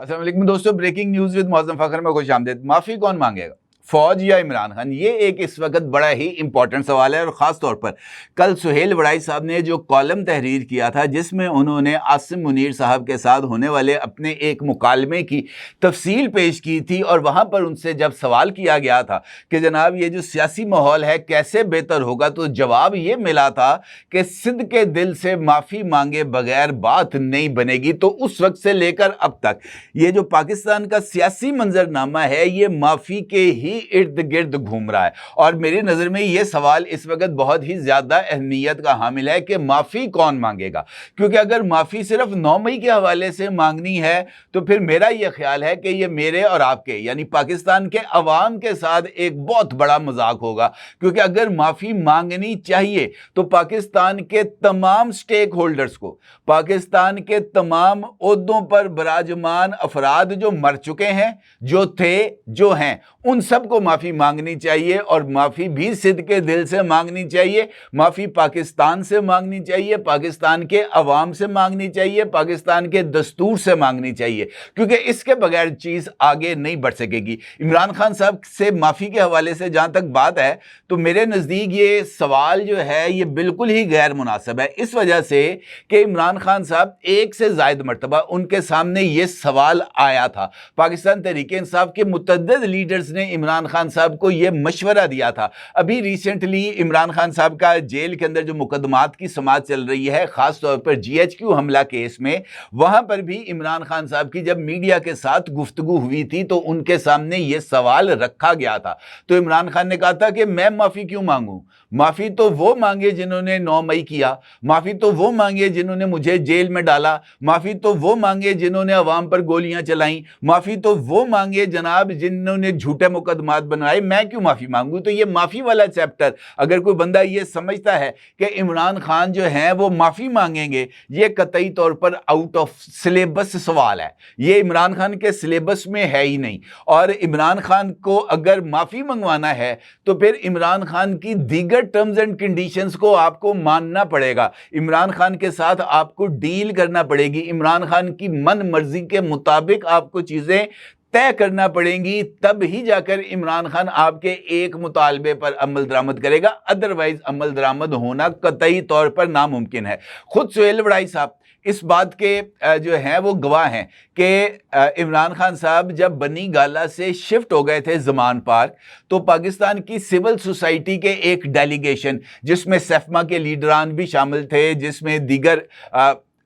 अस्सलाम वालेकुम दोस्तों, breaking news with Moazzam Fakhar में खुश आमदीद। माफी कौन मांगेगा, फौज या इमरान खान? ये एक इस वक्त बड़ा ही इंपॉर्टेंट सवाल है और ख़ास तौर पर कल सुहेल वड़ाई साहब ने जो कॉलम तहरीर किया था जिसमें उन्होंने आसिम मुनीर साहब के साथ होने वाले अपने एक मुकालमे की तफसील पेश की थी और वहाँ पर उनसे जब सवाल किया गया था कि जनाब ये जो सियासी माहौल है कैसे बेहतर होगा, तो जवाब ये मिला था कि सिद्ध के दिल से माफ़ी मांगे बगैर बात नहीं बनेगी। तो उस वक्त से लेकर अब तक ये जो पाकिस्तान का सियासी मंजरनामा है ये माफ़ी के ही इर्द गिर्द घूम रहा है और मेरी नज़र में ये सवाल इस वक्त बहुत ही ज़्यादा अहमियत का हामिल है कि माफ़ी कौन मांगेगा। क्योंकि अगर माफ़ी सिर्फ 9 मई के हवाले से मांगनी है तो फिर मेरा यह ख्याल है कि ये मेरे और आपके यानी पाकिस्तान के अवाम के साथ एक बहुत बड़ा मजाक होगा। क्योंकि अगर माफ़ी मांगनी चाहिए तो पाकिस्तान के तमाम स्टेक होल्डर्स को, पाकिस्तान के तमाम ओहदों पर बराजमान अफराद जो मर चुके हैं, जो थे, जो हैं, उन सब को माफ़ी मांगनी चाहिए और माफ़ी भी सिद्ध के दिल से मांगनी चाहिए। माफ़ी पाकिस्तान से मांगनी चाहिए, पाकिस्तान के अवाम से मांगनी चाहिए, पाकिस्तान के दस्तूर से मांगनी चाहिए, क्योंकि इसके बगैर चीज़ आगे नहीं बढ़ सकेगी। इमरान खान साहब से माफ़ी के हवाले से जहाँ तक बात है तो मेरे नज़दीक ये सवाल जो है ये बिल्कुल ही गैर मुनासिब है, इस वजह से कि इमरान खान साहब एक से ज़ायद मरतबा उनके सामने ये सवाल आया था। पाकिस्तान तहरीक इंसाफ के मुतअद्दिद लीडर्स ने इमरान खान साहब को यह मशवरा दिया था। अभी रिसेंटली इमरान खान साहब का जेल के अंदर जो मुकदमात की समाअत चल रही है, खास तौर पर GHQ हमला केस में, वहां पर भी इमरान खान साहब की जब मीडिया के साथ गुफ्तगू हुई थी तो उनके सामने यह सवाल रखा गया था। तो इमरान खान ने कहा था कि मैं माफी क्यों मांगूं, माफी तो वो मांगे जिन्होंने 9 मई किया, माफी तो वो मांगे जिन्होंने मुझे जेल में डाला, माफी तो वो मांगे जिन्होंने अवाम पर गोलियां चलाई, माफी तो वो मांगे जनाब जिन्होंने झूठे मुकदमात बनाए, मैं क्यों माफी मांगू? तो ये माफी वाला चैप्टर अगर कोई बंदा ये समझता है कि इमरान खान जो है वो माफी मांगेंगे, ये कतई तौर पर आउट ऑफ सिलेबस सवाल है, ये इमरान खान के सिलेबस में है ही नहीं। और इमरान खान को अगर माफी मंगवाना है तो फिर इमरान खान की दीगर टर्म्स एंड कंडीशंस को आपको मानना पड़ेगा, इमरान खान के साथ आपको डील करना पड़ेगी, इमरान खान की मन मर्जी के मुताबिक आपको चीजें तय करना पड़ेंगी, तब ही जाकर इमरान खान आपके एक मुतालबे पर अमल दरामद करेगा, अदरवाइज अमल दरामद होना कतई तौर पर नामुमकिन है। खुद सुहेल वड़ाई साहब इस बात के जो हैं वो गवाह हैं कि इमरान खान साहब जब बनी गाला से शिफ्ट हो गए थे ज़मान पार्क तो पाकिस्तान की सिविल सोसाइटी के एक डेलीगेशन जिसमें सेफमा के लीडरान भी शामिल थे, जिसमें दीगर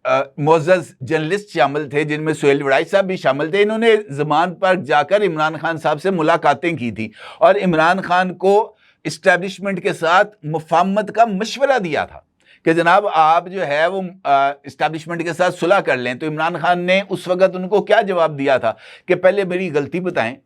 मोअज़्ज़ज़ जर्नलिस्ट शामिल थे, जिनमें सुहेल वड़ाई साहब भी शामिल थे, इन्होंने ज़मान पार्क जाकर इमरान खान साहब से मुलाकातें की थी और इमरान खान को इस्टेब्लिशमेंट के साथ मुफाहमत का मशवरा दिया था कि जनाब आप जो है वो इस्टेब्लिशमेंट के साथ सुलह कर लें। तो इमरान खान ने उस वक्त उनको क्या जवाब दिया था कि पहले मेरी गलती बताएं,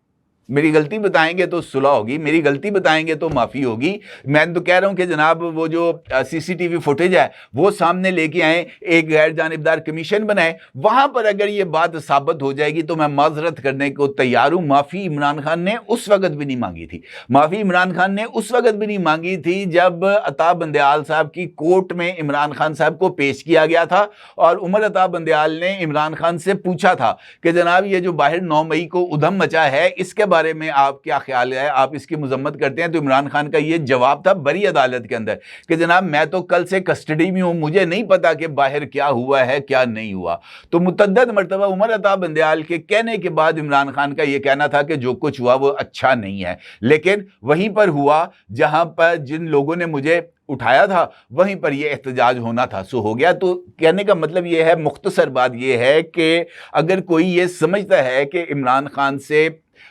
मेरी गलती बताएंगे तो सुलह होगी, मेरी गलती बताएंगे तो माफ़ी होगी। मैं तो कह रहा हूं कि जनाब वो जो CCTV फुटेज है वो सामने लेके आए, एक गैर जानिबदार कमीशन बनाए, वहां पर अगर ये बात साबित हो जाएगी तो मैं माजरत करने को तैयार हूं। माफ़ी इमरान खान ने उस वक्त भी नहीं मांगी थी, माफ़ी इमरान खान ने उस वक्त भी नहीं मांगी थी जब अता बंदयाल साहब की कोर्ट में इमरान खान साहब को पेश किया गया था और उमर अता बंदयाल ने इमरान खान से पूछा था कि जनाब ये जो बाहर 9 मई को उधम मचा है इसके बारे में आप क्या ख्याल है, आप इसकी मजम्मत करते हैं? तो इमरान खान का यह जवाब था बड़ी अदालत के अंदर कि जनाब मैं तो कल से कस्टडी में हूं, मुझे नहीं पता कि बाहर क्या हुआ है क्या नहीं हुआ। तो मुतअद्दिद मरतबा उमर अता बंदयाल के कहने के बाद इमरान खान का यह कहना था कि जो कुछ हुआ वो अच्छा नहीं है, लेकिन वहीं पर हुआ जहां पर जिन लोगों ने मुझे उठाया था वहीं पर यह एहतजाज होना था, सो हो गया। तो कहने का मतलब यह है, मुख्तसर बात यह है कि अगर कोई ये समझता है कि इमरान खान से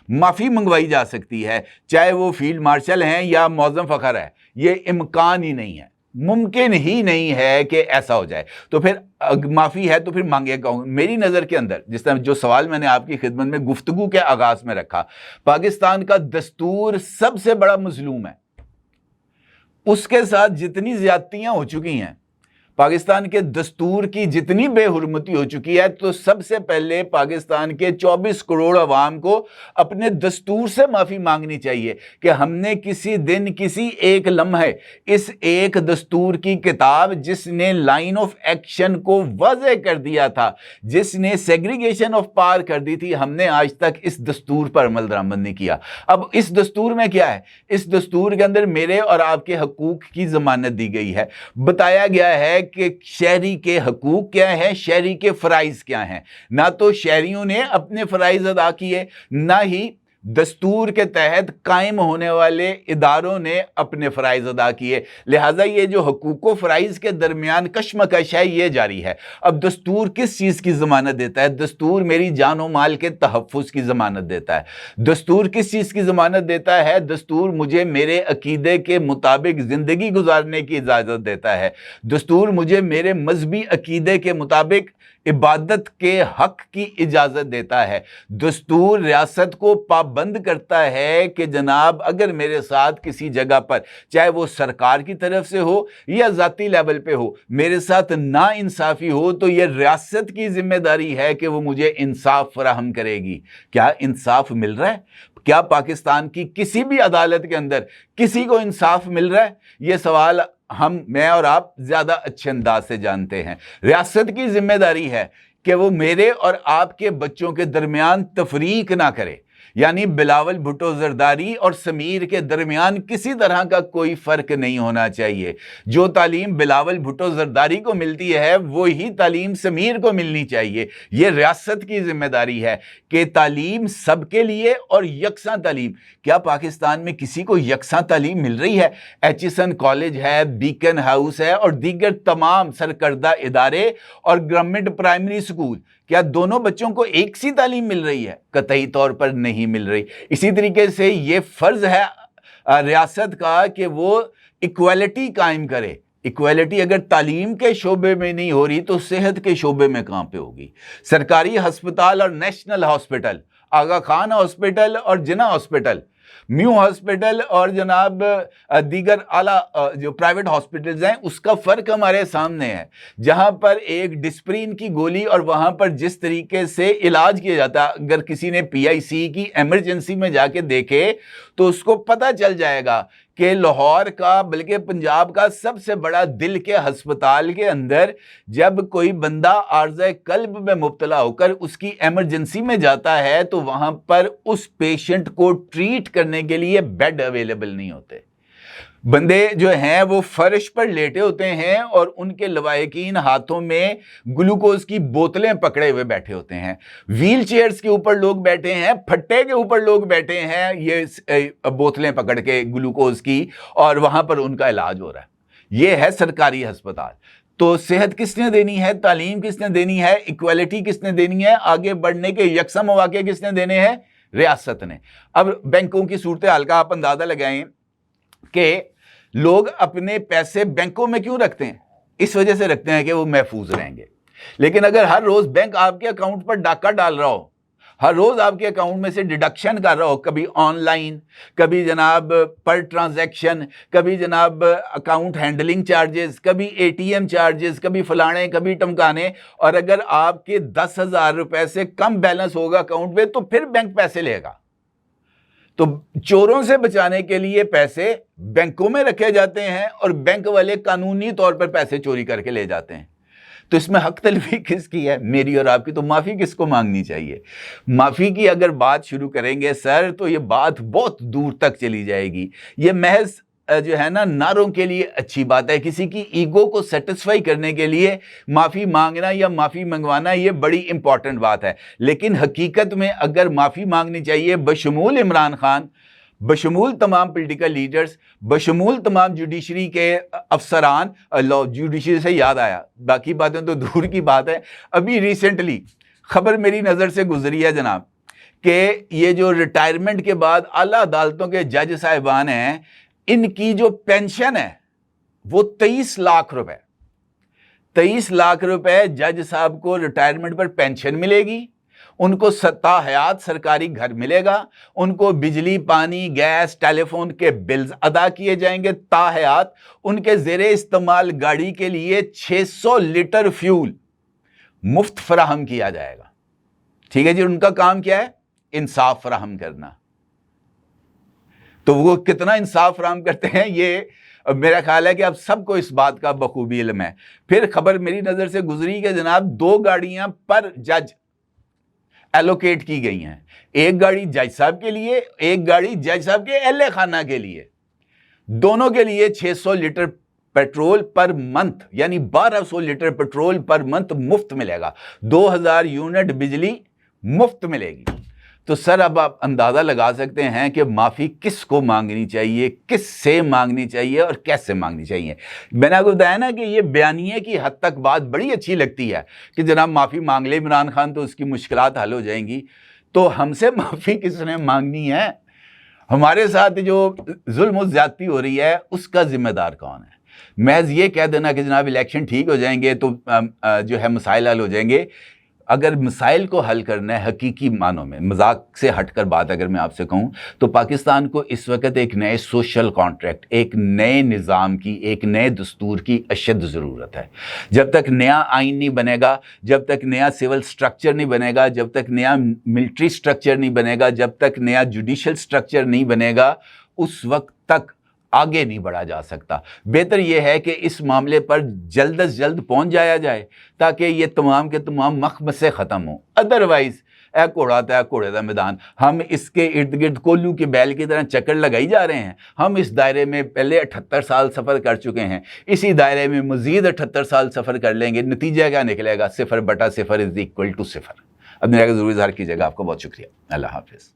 माफ़ी मंगवाई जा सकती है, चाहे वो फील्ड मार्शल हैं या मौज़म फ़खर है, ये इम्कान ही नहीं है, मुमकिन ही नहीं है कि ऐसा हो जाए। तो फिर माफ़ी है तो फिर मांगे कौन? मेरी नज़र के अंदर जिस तरह जो सवाल मैंने आपकी खिदमत में गुफ्तगू के आगाज़ में रखा, पाकिस्तान का दस्तूर सबसे बड़ा मजलूम है, उसके साथ जितनी ज्यादतियां हो चुकी हैं, पाकिस्तान के दस्तूर की जितनी बेहुरमती हो चुकी है, तो सबसे पहले पाकिस्तान के 24 करोड़ अवाम को अपने दस्तूर से माफ़ी मांगनी चाहिए कि हमने किसी दिन, किसी एक लम्हे इस एक दस्तूर की किताब जिसने लाइन ऑफ एक्शन को वाज़ेह कर दिया था, जिसने सेग्रीगेशन ऑफ पावर कर दी थी, हमने आज तक इस दस्तूर पर अमल दरामद नहीं किया। अब इस दस्तूर में क्या है? इस दस्तूर के अंदर मेरे और आपके हकूक की जमानत दी गई है। बताया गया है कि शहरी के हकूक क्या है, शहरी के फ़राइज़ क्या हैं। ना तो शहरियों ने अपने फ़राइज़ अदा किए, ना ही दस्तूर के तहत कायम होने वाले इदारों ने अपने फ़राइज़ अदा किए। लिहाजा ये जो हकूक व फ़राइज़ के दरमियान कशमकश है, ये जारी है। अब दस्तूर किस चीज़ की ज़मानत देता है? दस्तूर मेरी जान व माल के तहफ़्फ़ुज़ की ज़मानत देता है। दस्तूर किस चीज़ की ज़मानत देता है? दस्तूर मुझे मेरे अकीदे के मुताबिक ज़िंदगी गुजारने की इजाज़त देता है। दस्तूर मुझे मेरे मजहबी अकीदे के मुताबिक इबादत के हक की इजाज़त देता है। दस्तूर रियासत को पाबंद करता है कि जनाब, अगर मेरे साथ किसी जगह पर, चाहे वो सरकार की तरफ से हो या ज़ाती लेवल पे हो, मेरे साथ ना इंसाफ़ी हो, तो ये रियासत की जिम्मेदारी है कि वो मुझे इंसाफ फराहम करेगी। क्या इंसाफ मिल रहा है? क्या पाकिस्तान की किसी भी अदालत के अंदर किसी को इंसाफ मिल रहा है? ये सवाल मैं और आप ज़्यादा अच्छे अंदाज से जानते हैं। रियासत की जिम्मेदारी है कि वो मेरे और आपके बच्चों के दरमियान तफरीक ना करे, यानी बिलावल भुट्टो जरदारी और समीर के दरमियान किसी तरह का कोई फ़र्क नहीं होना चाहिए। जो तालीम बिलावल भुट्टो जरदारी को मिलती है, वो ही तालीम समीर को मिलनी चाहिए। ये रियासत की जिम्मेदारी है कि तालीम सबके लिए और यकसा तालीम। क्या पाकिस्तान में किसी को यकसा तालीम मिल रही है? एचिसन कॉलेज है, बीकन हाउस है और दीगर तमाम सरकर्दा इदारे और गवर्नमेंट प्राइमरी स्कूल, क्या दोनों बच्चों को एक सी तालीम मिल रही है? कतई तौर पर नहीं मिल रही। इसी तरीके से ये फ़र्ज़ है रियासत का कि वो इक्वालिटी कायम करे। इक्वालिटी अगर तालीम के शोबे में नहीं हो रही, तो सेहत के शोबे में कहाँ पे होगी? सरकारी हस्पताल और नेशनल हॉस्पिटल, आगा खान हॉस्पिटल और जिना हॉस्पिटल, म्यू हॉस्पिटल और जनाब दीगर आला जो प्राइवेट हॉस्पिटल्स हैं, उसका फ़र्क हमारे सामने है। जहां पर एक डिस्प्रिन की गोली और वहां पर जिस तरीके से इलाज किया जाता है, अगर किसी ने PIC की एमरजेंसी में जाके देखे तो उसको पता चल जाएगा कि लाहौर का, बल्कि पंजाब का सबसे बड़ा दिल के हस्पताल के अंदर जब कोई बंदा आर्ज़े कल्ब में मुब्तला होकर उसकी एमरजेंसी में जाता है, तो वहां पर उस पेशेंट को ट्रीट करने के लिए बेड अवेलेबल नहीं होते। बंदे जो हैं वो फर्श पर लेटे होते हैं और उनके लवाहिकीन हाथों में ग्लूकोज की बोतलें पकड़े हुए बैठे होते हैं। व्हील चेयर्स के ऊपर लोग बैठे हैं, फट्टे के ऊपर लोग बैठे हैं, ये बोतलें पकड़ के ग्लूकोज की, और वहां पर उनका इलाज हो रहा है। ये है सरकारी अस्पताल। तो सेहत किसने देनी है? तालीम किसने देनी है? इक्वालिटी किसने देनी है? आगे बढ़ने के यकसा मौके किसने देने हैं? रियासत ने। अब बैंकों की सूरत हाल का आप अंदाजा लगाएं कि लोग अपने पैसे बैंकों में क्यों रखते हैं? इस वजह से रखते हैं कि वो महफूज रहेंगे। लेकिन अगर हर रोज बैंक आपके अकाउंट पर डाका डाल रहा हो, हर रोज आपके अकाउंट में से डिडक्शन कर रहा हो, कभी ऑनलाइन, कभी जनाब पर ट्रांजैक्शन, कभी जनाब अकाउंट हैंडलिंग चार्जेस, कभी ATM चार्जेस, कभी फलाने कभी टमकाने, और अगर आपके 10,000 रुपए से कम बैलेंस होगा अकाउंट में, तो फिर बैंक पैसे लेगा। तो चोरों से बचाने के लिए पैसे बैंकों में रखे जाते हैं और बैंक वाले कानूनी तौर पर पैसे चोरी करके ले जाते हैं। तो इसमें हक तलफी किसकी है? मेरी और आपकी। तो माफ़ी किसको मांगनी चाहिए? माफ़ी की अगर बात शुरू करेंगे सर, तो ये बात बहुत दूर तक चली जाएगी। ये महज जो है ना, नारों के लिए अच्छी बात है। किसी की ईगो को सेटिस्फाई करने के लिए माफ़ी मांगना या माफ़ी मंगवाना, ये बड़ी इंपॉर्टेंट बात है। लेकिन हकीकत में अगर माफ़ी मांगनी चाहिए, बशमूल इमरान खान, बशमूल तमाम पॉलिटिकल लीडर्स, बशमूल तमाम जुडिशरी के अफसरान, जुडिशरी से याद आया, बाकी बातें तो दूर की बात है। अभी रिसेंटली खबर मेरी नज़र से गुजरी है जनाब, कि ये जो रिटायरमेंट के बाद आला अदालतों के जज साहिबान हैं, इनकी जो पेंशन है वो 23 लाख रुपए, 23 लाख रुपए जज साहब को रिटायरमेंट पर पेंशन मिलेगी। उनको ताहयात सरकारी घर मिलेगा, उनको बिजली, पानी, गैस, टेलीफोन के बिल्स अदा किए जाएंगे ताहयात। उनके ज़ेरे इस्तेमाल गाड़ी के लिए 600 लीटर फ्यूल मुफ्त फराहम किया जाएगा। ठीक है जी, उनका काम क्या है? इंसाफ फराहम करना। तो वो कितना इंसाफ फराहम करते हैं ये मेरा ख्याल है कि अब सबको इस बात का बखूबी इल्म है। फिर खबर मेरी नज़र से गुजरी कि जनाब 2 गाड़ियां पर जज एलोकेट की गई हैं। एक गाड़ी जज साहब के लिए, एक गाड़ी जज साहब के अहले खाना के लिए। दोनों के लिए 600 लीटर पेट्रोल पर मंथ, यानी 1200 लीटर पेट्रोल पर मंथ मुफ्त मिलेगा। 2000 यूनिट बिजली मुफ्त मिलेगी। तो सर अब आप अंदाज़ा लगा सकते हैं कि माफ़ी किसको मांगनी चाहिए, किस से मांगनी चाहिए और कैसे मांगनी चाहिए। मैंने आपको बताया ना कि ये बयानिए की हद तक बात बड़ी अच्छी लगती है कि जनाब माफ़ी मांग ले इमरान खान तो उसकी मुश्किलात हल हो जाएंगी। तो हमसे माफ़ी किसने मांगनी है? हमारे साथ जो जुल्म और ज़्यादती हो रही है उसका ज़िम्मेदार कौन है? महज ये कह देना कि जनाब इलेक्शन ठीक हो जाएंगे तो जो है मसाइल हल हो जाएंगे। अगर मसाइल को हल करना है हकीकी मानों में, मजाक से हटकर बात अगर मैं आपसे कहूँ तो पाकिस्तान को इस वक्त एक नए सोशल कॉन्ट्रैक्ट, एक नए निज़ाम की, एक नए दस्तूर की अशद ज़रूरत है। जब तक नया आइन नहीं बनेगा, जब तक नया सिविल स्ट्रक्चर नहीं बनेगा, जब तक नया मिलिट्री स्ट्रक्चर नहीं बनेगा, जब तक नया जुडिशल स्ट्रक्चर नहीं बनेगा, उस वक्त तक आगे नहीं बढ़ा जा सकता। बेहतर यह है कि इस मामले पर जल्द अज जल्द पहुंच जाया जाए ताकि ये तमाम के तमाम मखमसे ख़त्म हो। अदरवाइज ए घोड़ा था घोड़े का मैदान, हम इसके इर्द गिर्द कोल्लू की बैल की तरह चक्कर लगाई जा रहे हैं। हम इस दायरे में पहले 78 साल सफ़र कर चुके हैं, इसी दायरे में मज़ीद 78 साल सफ़र कर लेंगे। नतीजा क्या निकलेगा? 0/0 = 0। अब मेरा ज़रूर इज़हार कीजिएगा। आपका बहुत शुक्रिया। अल्लाह हाफ़िज़।